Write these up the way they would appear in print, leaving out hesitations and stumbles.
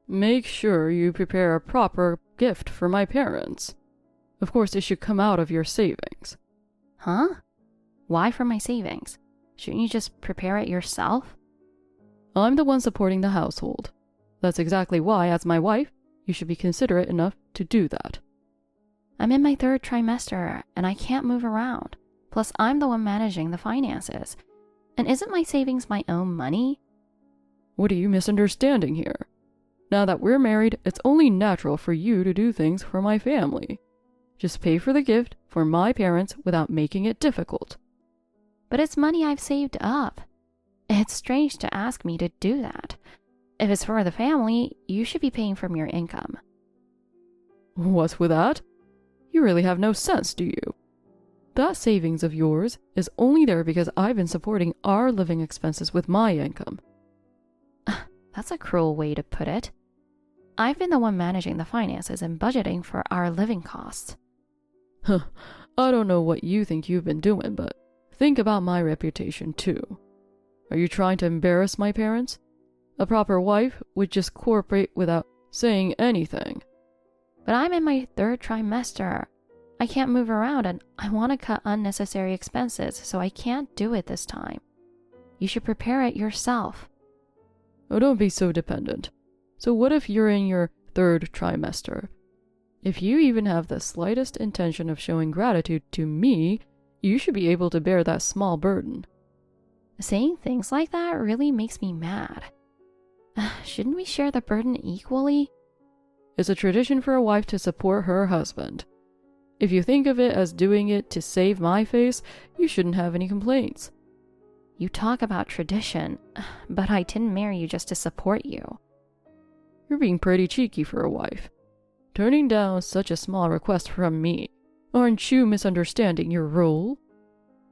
Make sure you prepare a proper gift for my parents. Of course, it should come out of your savings. Huh? Why from my savings? Shouldn't you just prepare it yourself? I'm the one supporting the household. That's exactly why, as my wife, you should be considerate enough to do that. I'm in my 3rd trimester, and I can't move around. Plus, I'm the one managing the finances. And isn't my savings my own money? What are you misunderstanding here? Now that we're married, it's only natural for you to do things for my family. Just pay for the gift for my parents without making it difficult. But it's money I've saved up. It's strange to ask me to do that. If it's for the family, you should be paying from your income. What's with that? You really have no sense, do you? That savings of yours is only there because I've been supporting our living expenses with my income. That's a cruel way to put it. I've been the one managing the finances and budgeting for our living costs. I don't know what you think you've been doing, but think about my reputation too. Are you trying to embarrass my parents? A proper wife would just cooperate without saying anything. But I'm in my 3rd trimester. I can't move around and I want to cut unnecessary expenses, so I can't do it this time. You should prepare it yourself. Oh, don't be so dependent. So what if you're in your 3rd trimester? If you even have the slightest intention of showing gratitude to me, you should be able to bear that small burden. Saying things like that really makes me mad. Shouldn't we share the burden equally? It's a tradition for a wife to support her husband. If you think of it as doing it to save my face, you shouldn't have any complaints. You talk about tradition, but I didn't marry you just to support you. You're being pretty cheeky for a wife. Turning down such a small request from me. Aren't you misunderstanding your role?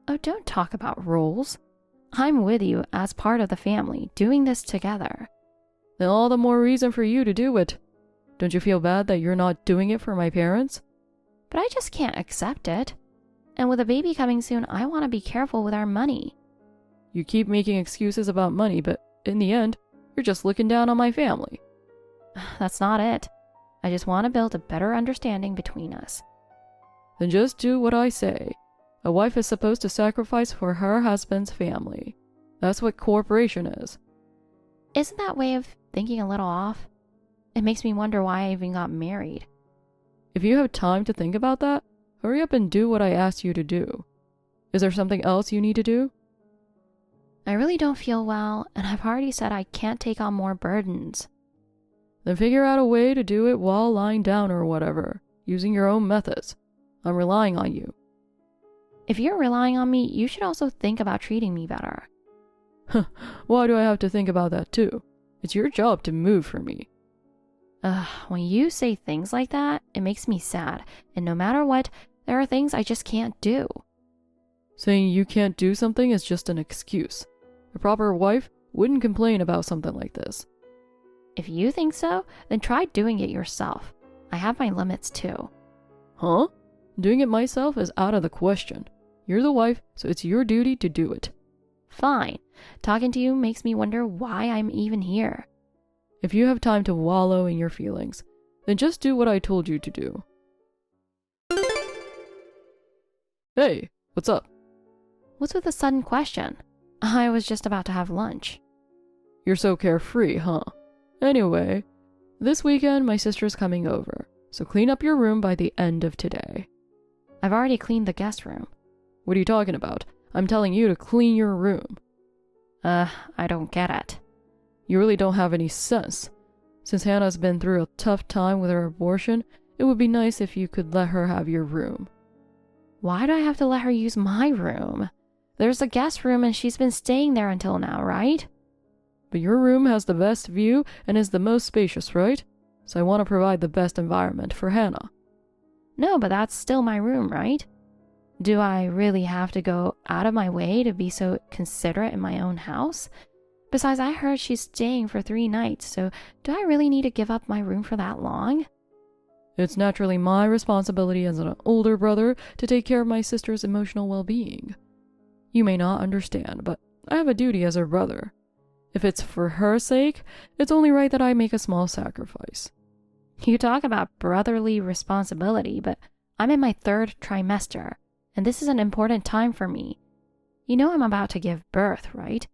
Oh, don't talk about roles. I'm with you as part of the family, doing this together. Then all the more reason for you to do it. Don't you feel bad that you're not doing it for my parents? But I just can't accept it. And with a baby coming soon, I want to be careful with our money. You keep making excuses about money, but in the end, you're just looking down on my family. That's not it. I just want to build a better understanding between us. Then just do what I say. A wife is supposed to sacrifice for her husband's family. That's what cooperation is. Isn't that way of thinking a little off? It makes me wonder why I even got married. If you have time to think about that, hurry up and do what I asked you to do. Is there something else you need to do? I really don't feel well, and I've already said I can't take on more burdens. Then figure out a way to do it while lying down or whatever, using your own methods. I'm relying on you. If you're relying on me, you should also think about treating me better. Why do I have to think about that too? It's your job to move for me. When you say things like that, it makes me sad, and no matter what, there are things I just can't do. Saying you can't do something is just an excuse. A proper wife wouldn't complain about something like this. If you think so, then try doing it yourself. I have my limits too. Huh? Doing it myself is out of the question. You're the wife, so it's your duty to do it. Fine. Talking to you makes me wonder why I'm even here. If you have time to wallow in your feelings, then just do what I told you to do. Hey, what's up? What's with the sudden question? I was just about to have lunch. You're so carefree, huh? Anyway, this weekend my sister's coming over, so clean up your room by the end of today. I've already cleaned the guest room. What are you talking about? I'm telling you to clean your room. I don't get it. You really don't have any sense. Since Hannah's been through a tough time with her abortion, it would be nice if you could let her have your room. Why do I have to let her use my room? There's a guest room and she's been staying there until now, right? But your room has the best view and is the most spacious, right? So I want to provide the best environment for Hannah. No, but that's still my room, right? Do I really have to go out of my way to be so considerate in my own house? Besides, I heard she's staying for 3 nights, so do I really need to give up my room for that long? It's naturally my responsibility as an older brother to take care of my sister's emotional well-being. You may not understand, but I have a duty as her brother. If it's for her sake, it's only right that I make a small sacrifice. You talk about brotherly responsibility, but I'm in my 3rd trimester, and this is an important time for me. You know I'm about to give birth, right?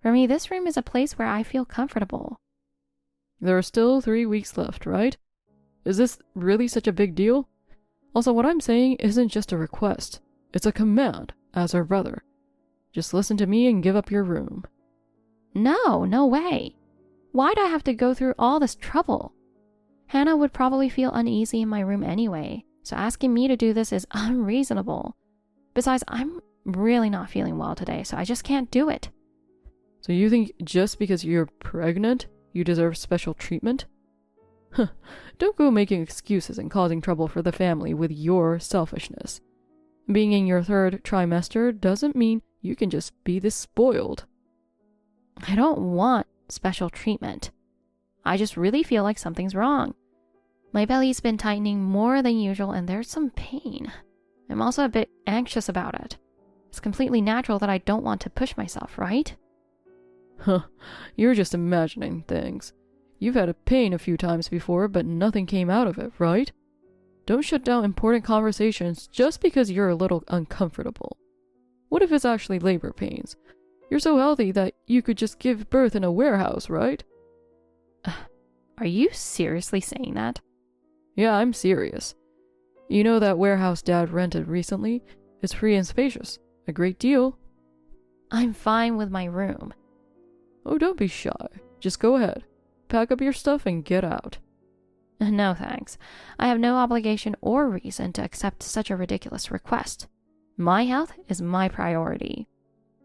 For me, this room is a place where I feel comfortable. There are still 3 weeks left, right? Is this really such a big deal? Also, what I'm saying isn't just a request. It's a command, as her brother. Just listen to me and give up your room. No, no way. Why'd I have to go through all this trouble? Hannah would probably feel uneasy in my room anyway, so asking me to do this is unreasonable. Besides, I'm really not feeling well today, so I just can't do it. So you think just because you're pregnant, you deserve special treatment? Huh, don't go making excuses and causing trouble for the family with your selfishness. Being in your 3rd trimester doesn't mean you can just be this spoiled. I don't want special treatment. I just really feel like something's wrong. My belly's been tightening more than usual and there's some pain. I'm also a bit anxious about it. It's completely natural that I don't want to push myself, right? Huh, you're just imagining things. You've had a pain a few times before, but nothing came out of it, right? Don't shut down important conversations just because you're a little uncomfortable. What if it's actually labor pains? You're so healthy that you could just give birth in a warehouse, right? Are you seriously saying that? Yeah, I'm serious. You know that warehouse Dad rented recently? It's free and spacious. A great deal. I'm fine with my room. Oh, don't be shy. Just go ahead. Pack up your stuff and get out. No thanks. I have no obligation or reason to accept such a ridiculous request. My health is my priority.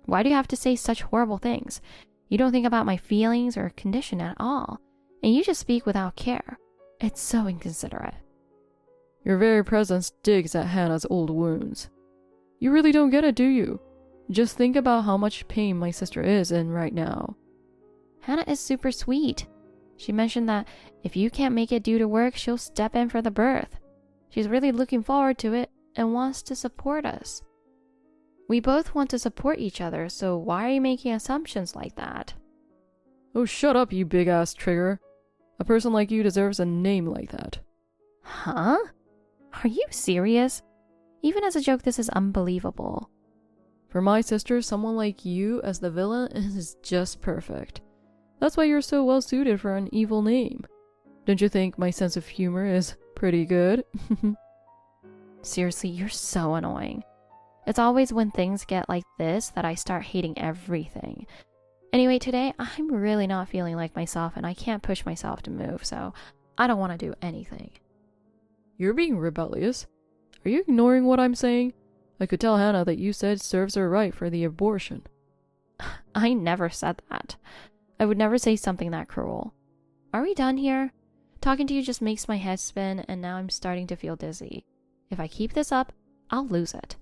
Why do you have to say such horrible things? You don't think about my feelings or condition at all, and you just speak without care. It's so inconsiderate. Your very presence digs at Hannah's old wounds. You really don't get it, do you? Just think about how much pain my sister is in right now. Hannah is super sweet. She mentioned that if you can't make it due to work, she'll step in for the birth. She's really looking forward to it and wants to support us. We both want to support each other, so why are you making assumptions like that? Oh, shut up, you big-ass trigger. A person like you deserves a name like that. Huh? Are you serious? Even as a joke, this is unbelievable. For my sister, someone like you as the villain is just perfect. That's why you're so well suited for an evil name. Don't you think my sense of humor is pretty good? Seriously, you're so annoying. It's always when things get like this that I start hating everything. Anyway, today I'm really not feeling like myself and I can't push myself to move, so I don't want to do anything. You're being rebellious. Are you ignoring what I'm saying? I could tell Hannah that you said serves her right for the abortion. I never said that. I would never say something that cruel. Are we done here? Talking to you just makes my head spin and now I'm starting to feel dizzy. If I keep this up, I'll lose it.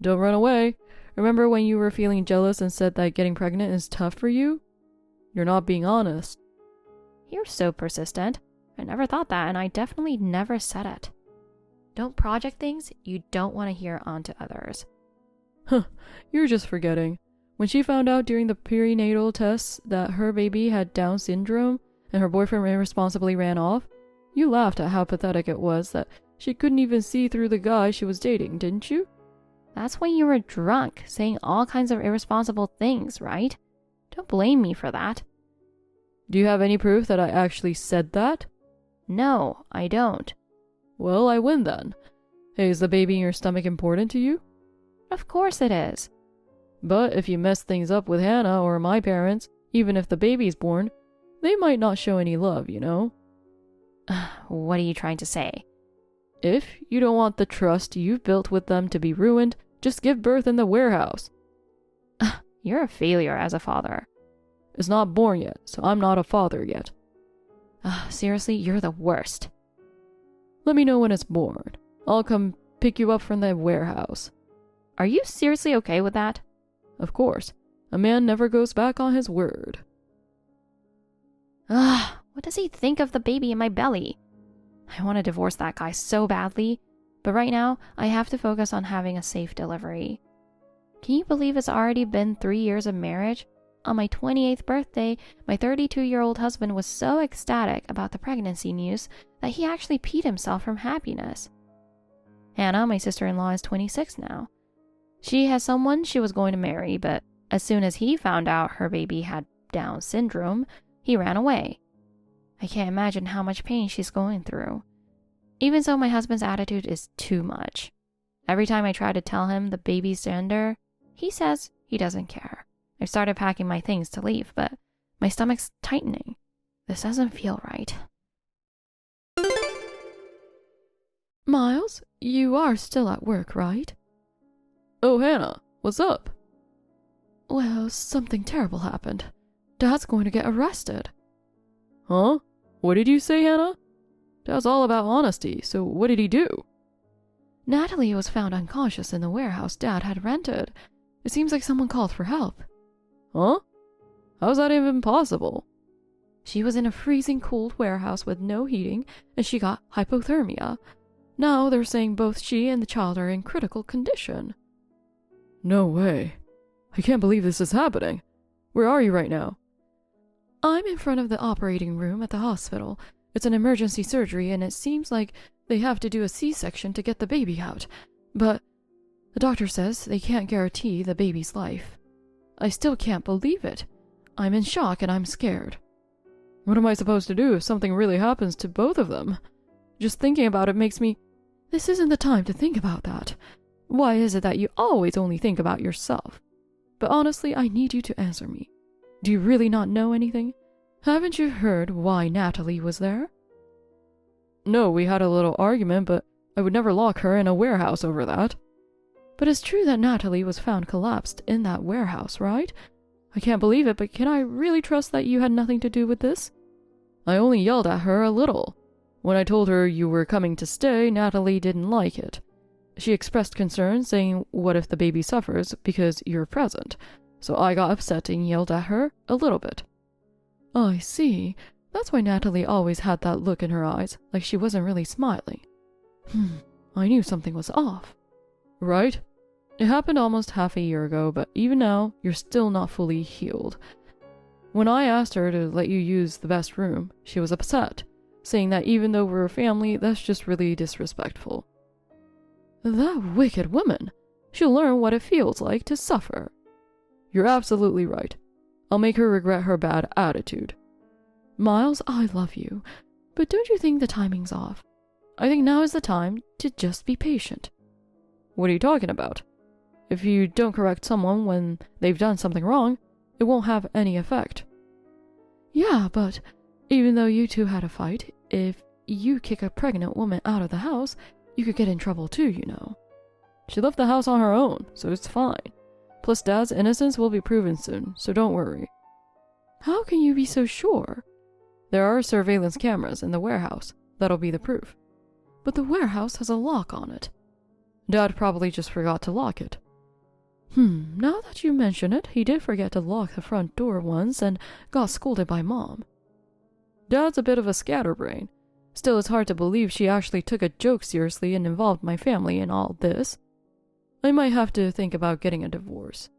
Don't run away. Remember when you were feeling jealous and said that getting pregnant is tough for you? You're not being honest. You're so persistent. I never thought that and I definitely never said it. Don't project things you don't want to hear onto others. Huh, you're just forgetting. When she found out during the perinatal tests that her baby had Down syndrome and her boyfriend irresponsibly ran off, you laughed at how pathetic it was that she couldn't even see through the guy she was dating, didn't you? That's when you were drunk, saying all kinds of irresponsible things, right? Don't blame me for that. Do you have any proof that I actually said that? No, I don't. Well, I win then. Hey, is the baby in your stomach important to you? Of course it is. But if you mess things up with Hannah or my parents, even if the baby's born, they might not show any love, you know? What are you trying to say? If you don't want the trust you've built with them to be ruined, just give birth in the warehouse. You're a failure as a father. It's not born yet, so I'm not a father yet. Seriously, you're the worst. Let me know when it's born. I'll come pick you up from the warehouse. Are you seriously okay with that? Of course. A man never goes back on his word. What does he think of the baby in my belly? I want to divorce that guy so badly, but right now I have to focus on having a safe delivery. Can you believe it's already been 3 years of marriage? on my 28th birthday, my 32-year-old husband was so ecstatic about the pregnancy news that he actually peed himself from happiness. Hannah, my sister-in-law, is 26 now. She has someone she was going to marry, but as soon as he found out her baby had Down syndrome, he ran away. I can't imagine how much pain she's going through. Even so, my husband's attitude is too much. Every time I try to tell him the baby's gender, he says he doesn't care. I've started packing my things to leave, but my stomach's tightening. This doesn't feel right. Miles, you are still at work, right? Oh, Hannah, what's up? Well, something terrible happened. Dad's going to get arrested. Huh? What did you say, Hannah? Dad's all about honesty, so what did he do? Natalie was found unconscious in the warehouse Dad had rented. It seems like someone called for help. Huh? How's that even possible? She was in a freezing cold warehouse with no heating, and she got hypothermia. Now they're saying both she and the child are in critical condition. No way. I can't believe this is happening. Where are you right now? I'm in front of the operating room at the hospital. It's an emergency surgery, and it seems like they have to do a C-section to get the baby out. But the doctor says they can't guarantee the baby's life. I still can't believe it. I'm in shock and I'm scared. What am I supposed to do if something really happens to both of them? Just thinking about it makes me... This isn't the time to think about that. Why is it that you always only think about yourself? But honestly, I need you to answer me. Do you really not know anything? Haven't you heard why Natalie was there? No, we had a little argument, but I would never lock her in a warehouse over that. But it's true that Natalie was found collapsed in that warehouse, right? I can't believe it, but can I really trust that you had nothing to do with this? I only yelled at her a little. When I told her you were coming to stay, Natalie didn't like it. She expressed concern, saying, what if the baby suffers because you're present? So I got upset and yelled at her a little bit. I see. That's why Natalie always had that look in her eyes, like she wasn't really smiling. I knew something was off. Right? It happened almost half a year ago, but even now, you're still not fully healed. When I asked her to let you use the best room, she was upset, saying that even though we're a family, that's just really disrespectful. That wicked woman! She'll learn what it feels like to suffer. You're absolutely right. I'll make her regret her bad attitude. Miles, I love you, but don't you think the timing's off? I think now is the time to just be patient. What are you talking about? If you don't correct someone when they've done something wrong, it won't have any effect. Yeah, but even though you two had a fight, if you kick a pregnant woman out of the house, you could get in trouble too, you know. She left the house on her own, so it's fine. Plus Dad's innocence will be proven soon, so don't worry. How can you be so sure? There are surveillance cameras in the warehouse. That'll be the proof. But the warehouse has a lock on it. Dad probably just forgot to lock it. Now that you mention it, he did forget to lock the front door once and got scolded by Mom. Dad's a bit of a scatterbrain. Still, it's hard to believe she actually took a joke seriously and involved my family in all this. I might have to think about getting a divorce.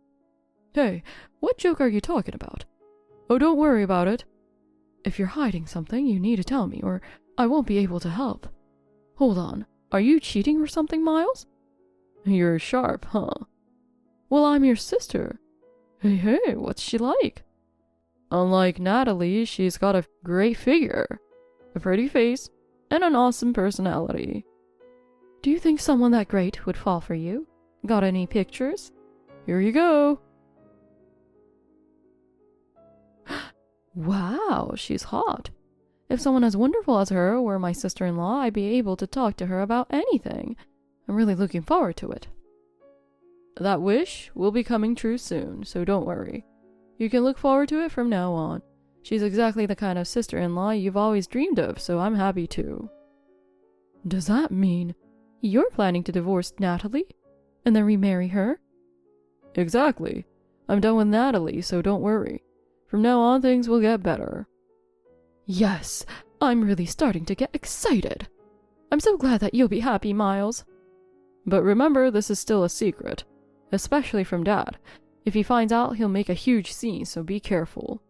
Hey, what joke are you talking about? Oh, don't worry about it. If you're hiding something, you need to tell me, or I won't be able to help. Hold on, are you cheating or something, Miles? You're sharp, huh? Well, I'm your sister. Hey, what's she like? Unlike Natalie, she's got a great figure, a pretty face, and an awesome personality. Do you think someone that great would fall for you? Got any pictures? Here you go. Wow, she's hot. If someone as wonderful as her were my sister-in-law, I'd be able to talk to her about anything. I'm really looking forward to it. That wish will be coming true soon, so don't worry. You can look forward to it from now on. She's exactly the kind of sister-in-law you've always dreamed of, so I'm happy too. Does that mean you're planning to divorce Natalie and then remarry her? Exactly. I'm done with Natalie, so don't worry. From now on, things will get better. Yes, I'm really starting to get excited. I'm so glad that you'll be happy, Miles. But remember, this is still a secret, especially from Dad. If he finds out, he'll make a huge scene, so be careful.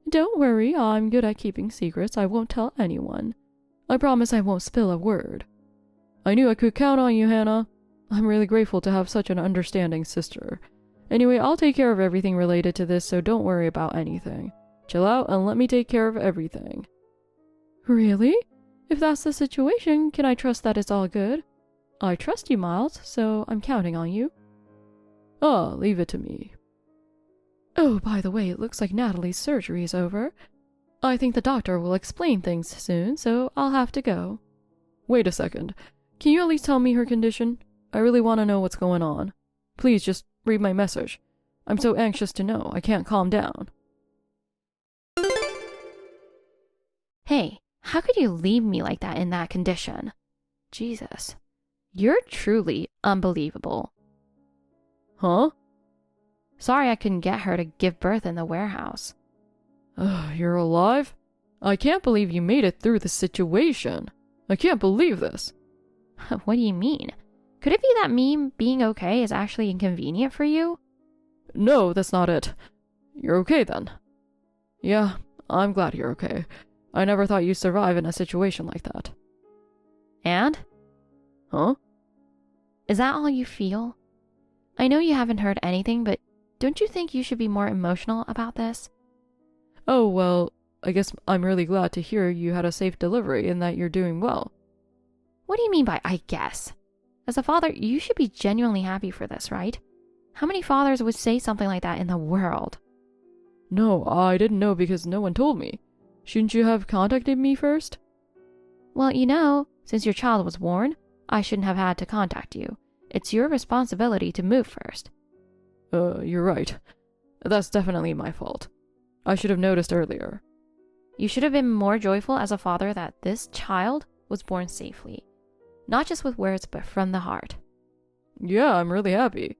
Don't worry, I'm good at keeping secrets. I won't tell anyone. I promise I won't spill a word. I knew I could count on you, Hannah. I'm really grateful to have such an understanding sister. Anyway, I'll take care of everything related to this, so don't worry about anything. Chill out and let me take care of everything. Really? If that's the situation, can I trust that it's all good? I trust you, Miles, so I'm counting on you. Oh, leave it to me. Oh, by the way, it looks like Natalie's surgery is over. I think the doctor will explain things soon, so I'll have to go. Wait a second. Can you at least tell me her condition? I really want to know what's going on. Please just read my message. I'm so anxious to know. I can't calm down. Hey, how could you leave me like that in that condition? Jesus. You're truly unbelievable. Huh? Sorry I couldn't get her to give birth in the warehouse. You're alive? I can't believe you made it through the situation. I can't believe this. What do you mean? Could it be that me being okay is actually inconvenient for you? No, that's not it. You're okay then. Yeah, I'm glad you're okay. I never thought you'd survive in a situation like that. And? Huh? Is that all you feel? I know you haven't heard anything, but don't you think you should be more emotional about this? Oh, well, I guess I'm really glad to hear you had a safe delivery and that you're doing well. What do you mean by I guess? As a father, you should be genuinely happy for this, right? How many fathers would say something like that in the world? No, I didn't know because no one told me. Shouldn't you have contacted me first? Well, since your child was born, I shouldn't have had to contact you. It's your responsibility to move first. You're right. That's definitely my fault. I should have noticed earlier. You should have been more joyful as a father that this child was born safely. Not just with words, but from the heart. Yeah, I'm really happy.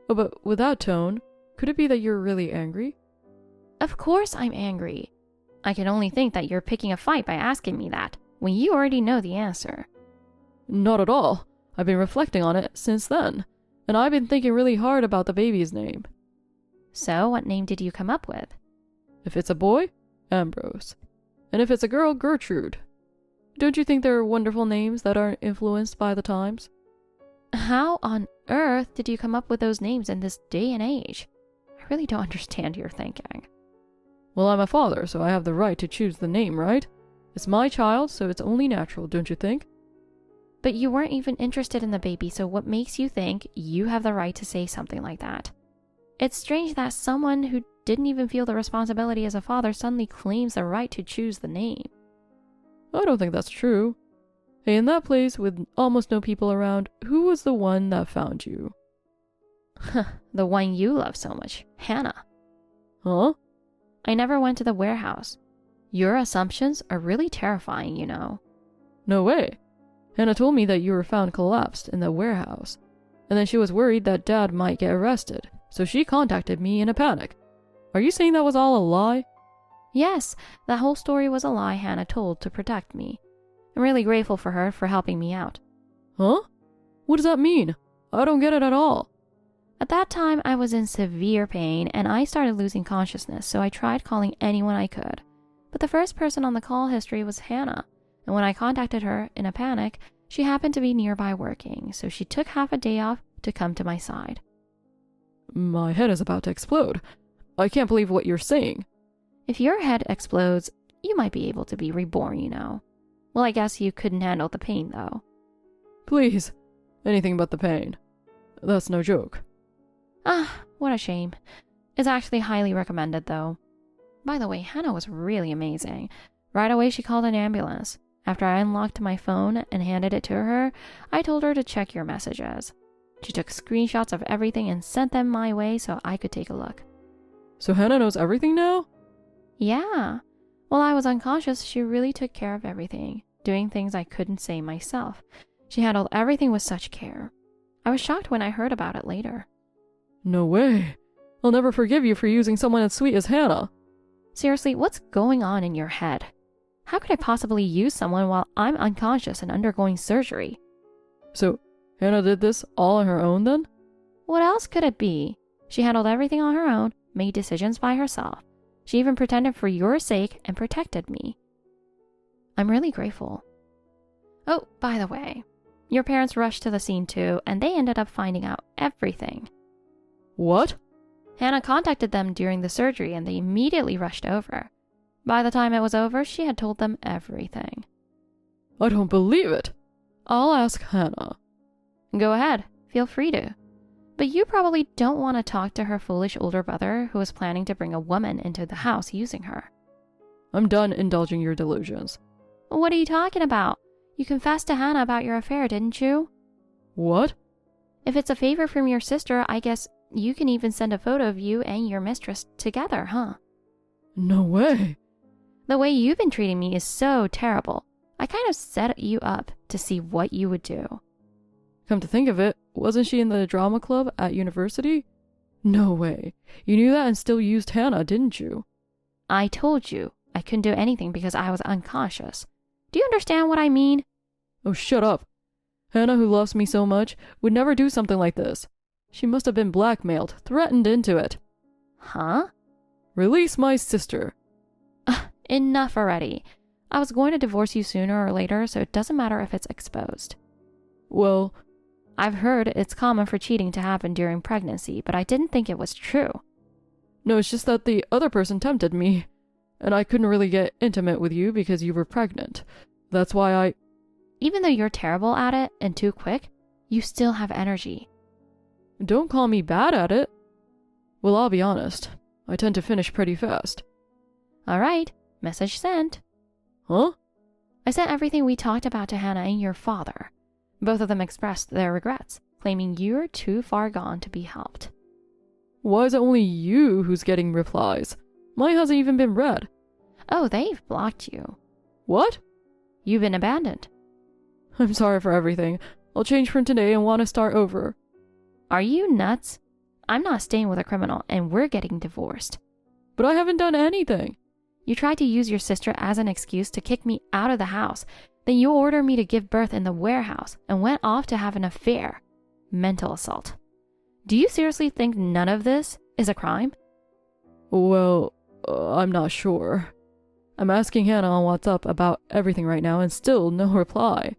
Oh, but with that tone, could it be that you're really angry? Of course I'm angry. I can only think that you're picking a fight by asking me that, when you already know the answer. Not at all. I've been reflecting on it since then, and I've been thinking really hard about the baby's name. So, what name did you come up with? If it's a boy, Ambrose. And if it's a girl, Gertrude. Don't you think they're wonderful names that aren't influenced by the times? How on earth did you come up with those names in this day and age? I really don't understand your thinking. Well, I'm a father, so I have the right to choose the name, right? It's my child, so it's only natural, don't you think? But you weren't even interested in the baby, so what makes you think you have the right to say something like that? It's strange that someone who didn't even feel the responsibility as a father suddenly claims the right to choose the name. I don't think that's true. Hey, in that place with almost no people around, who was the one that found you? The one you love so much, Hannah. Huh? I never went to the warehouse. Your assumptions are really terrifying, you know. No way. Hannah told me that you were found collapsed in the warehouse, and then she was worried that Dad might get arrested, so she contacted me in a panic. Are you saying that was all a lie? Yes, that whole story was a lie Hannah told to protect me. I'm really grateful for her for helping me out. Huh? What does that mean? I don't get it at all. At that time, I was in severe pain and I started losing consciousness, so I tried calling anyone I could. But the first person on the call history was Hannah, and when I contacted her in a panic, she happened to be nearby working, so she took half a day off to come to my side. My head is about to explode. I can't believe what you're saying. If your head explodes, you might be able to be reborn, you know. Well, I guess you couldn't handle the pain, though. Please, anything but the pain. That's no joke. Ah, what a shame. It's actually highly recommended, though. By the way, Hannah was really amazing. Right away, she called an ambulance. After I unlocked my phone and handed it to her, I told her to check your messages. She took screenshots of everything and sent them my way so I could take a look. So Hannah knows everything now? Yeah. While I was unconscious, she really took care of everything, doing things I couldn't say myself. She handled everything with such care. I was shocked when I heard about it later. No way. I'll never forgive you for using someone as sweet as Hannah. Seriously, what's going on in your head? How could I possibly use someone while I'm unconscious and undergoing surgery? So, Hannah did this all on her own then? What else could it be? She handled everything on her own, made decisions by herself. She even pretended for your sake and protected me. I'm really grateful. Oh, by the way, your parents rushed to the scene too, and they ended up finding out everything. What? Hannah contacted them during the surgery and they immediately rushed over. By the time it was over, she had told them everything. I don't believe it. I'll ask Hannah. Go ahead, feel free to. But you probably don't want to talk to her foolish older brother who was planning to bring a woman into the house using her. I'm done indulging your delusions. What are you talking about? You confessed to Hannah about your affair, didn't you? What? If it's a favor from your sister, I guess you can even send a photo of you and your mistress together, huh? No way. The way you've been treating me is so terrible. I kind of set you up to see what you would do. Come to think of it, wasn't she in the drama club at university? No way. You knew that and still used Hannah, didn't you? I told you I couldn't do anything because I was unconscious. Do you understand what I mean? Oh, shut up. Hannah, who loves me so much, would never do something like this. She must have been blackmailed, threatened into it. Huh? Release my sister. Enough already. I was going to divorce you sooner or later, so it doesn't matter if it's exposed. Well, I've heard it's common for cheating to happen during pregnancy, but I didn't think it was true. no, it's just that the other person tempted me, and I couldn't really get intimate with you because you were pregnant. That's why I... Even though you're terrible at it and too quick, you still have energy. Don't call me bad at it. Well, I'll be honest. I tend to finish pretty fast. All right, message sent. Huh? I sent everything we talked about to Hannah and your father. Both of them expressed their regrets, claiming you're too far gone to be helped. Why is it only you who's getting replies? Mine hasn't even been read. Oh, they've blocked you. What? You've been abandoned. I'm sorry for everything. I'll change from today and want to start over. Are you nuts? I'm not staying with a criminal and we're getting divorced. But I haven't done anything. You tried to use your sister as an excuse to kick me out of the house. Then you ordered me to give birth in the warehouse and went off to have an affair. Mental assault. Do you seriously think none of this is a crime? Well, I'm not sure. I'm asking Hannah on WhatsApp about everything right now and still no reply.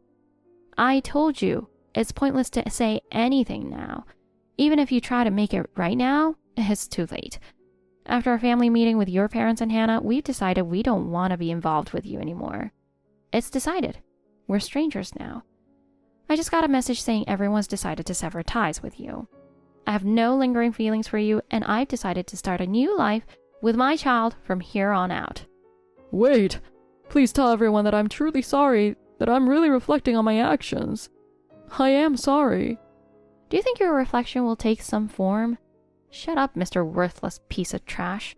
I told you, it's pointless to say anything now. Even if you try to make it right now, it's too late. After a family meeting with your parents and Hannah, we've decided we don't want to be involved with you anymore. It's decided. We're strangers now. I just got a message saying everyone's decided to sever ties with you. I have no lingering feelings for you, and I've decided to start a new life with my child from here on out. Wait. Please tell everyone that I'm truly sorry, that I'm really reflecting on my actions. I am sorry. Do you think your reflection will take some form? Shut up, Mr. Worthless piece of trash.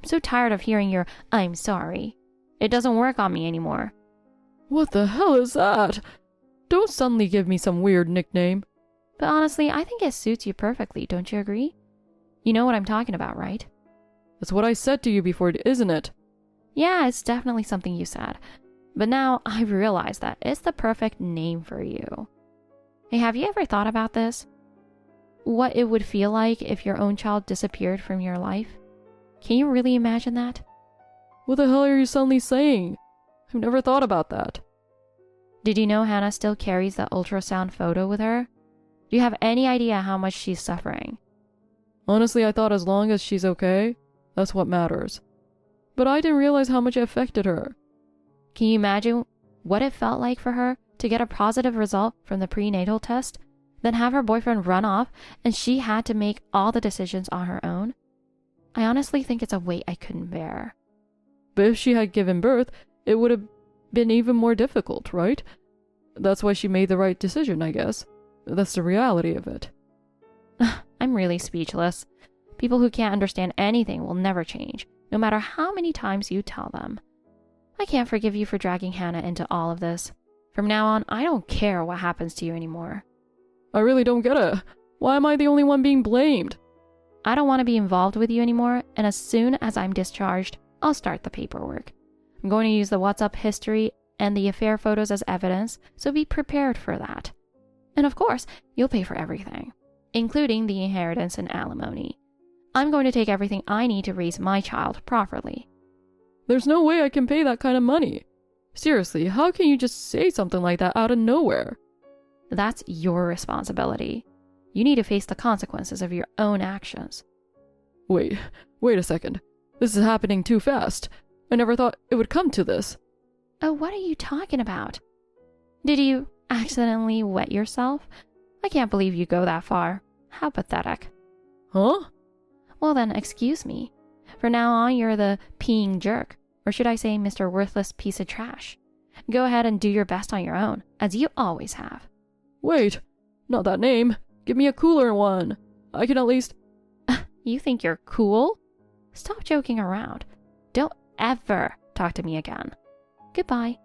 I'm so tired of hearing your "I'm sorry." It doesn't work on me anymore. What the hell is that? Don't suddenly give me some weird nickname. But honestly, I think it suits you perfectly, don't you agree? You know what I'm talking about, right? That's what I said to you before, isn't it? Yeah, it's definitely something you said. But now I've realized that it's the perfect name for you. Hey, have you ever thought about this? What it would feel like if your own child disappeared from your life? Can you really imagine that? What the hell are you suddenly saying? I've never thought about that. Did you know Hannah still carries the ultrasound photo with her? Do you have any idea how much she's suffering? Honestly, I thought as long as she's okay, that's what matters. But I didn't realize how much it affected her. Can you imagine what it felt like for her to get a positive result from the prenatal test, then have her boyfriend run off and she had to make all the decisions on her own? I honestly think it's a weight I couldn't bear. But if she had given birth, it would have been even more difficult, right? That's why she made the right decision, I guess. That's the reality of it. I'm really speechless. People who can't understand anything will never change, no matter how many times you tell them. I can't forgive you for dragging Hannah into all of this. From now on, I don't care what happens to you anymore. I really don't get it. Why am I the only one being blamed? I don't want to be involved with you anymore, and as soon as I'm discharged, I'll start the paperwork. I'm going to use the WhatsApp history and the affair photos as evidence, so be prepared for that. And of course, you'll pay for everything, including the inheritance and alimony. I'm going to take everything I need to raise my child properly. There's no way I can pay that kind of money. Seriously, how can you just say something like that out of nowhere? That's your responsibility. You need to face the consequences of your own actions. Wait a second. This is happening too fast. I never thought it would come to this. Oh, what are you talking about? Did you accidentally wet yourself? I can't believe you go that far. How pathetic. Huh? Well then, excuse me. From now on, you're the peeing jerk. Or should I say Mr. Worthless Piece of Trash. Go ahead and do your best on your own, as you always have. Wait, not that name. Give me a cooler one. I can at least... You think you're cool? Stop joking around. Don't ever talk to me again. Goodbye.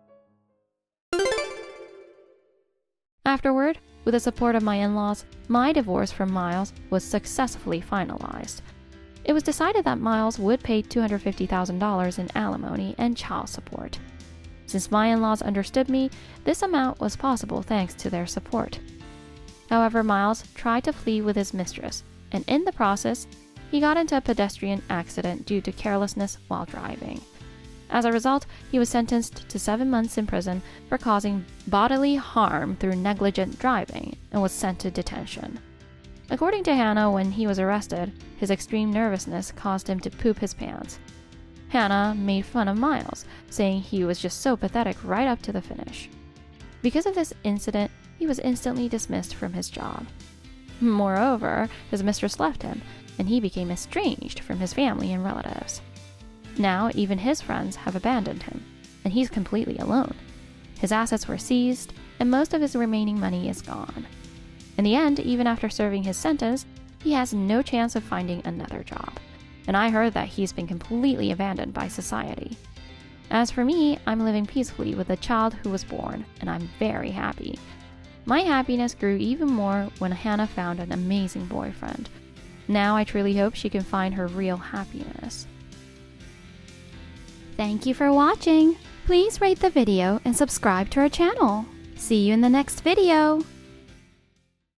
Afterward, with the support of my in-laws, my divorce from Miles was successfully finalized. It was decided that Miles would pay $250,000 in alimony and child support. Since my in-laws understood me, this amount was possible thanks to their support. However, Miles tried to flee with his mistress, and in the process, he got into a pedestrian accident due to carelessness while driving. As a result, he was sentenced to 7 months in prison for causing bodily harm through negligent driving and was sent to detention. According to Hannah, when he was arrested, his extreme nervousness caused him to poop his pants. Hannah made fun of Miles, saying he was just so pathetic right up to the finish. Because of this incident, he was instantly dismissed from his job. Moreover, his mistress left him, and he became estranged from his family and relatives. Now, even his friends have abandoned him, and he's completely alone. His assets were seized, and most of his remaining money is gone. In the end, even after serving his sentence, he has no chance of finding another job, and I heard that he's been completely abandoned by society. As for me, I'm living peacefully with the child who was born, and I'm very happy. My happiness grew even more when Hannah found an amazing boyfriend. Now I truly hope she can find her real happiness. Thank you for watching. Please rate the video and subscribe to our channel. See you in the next video.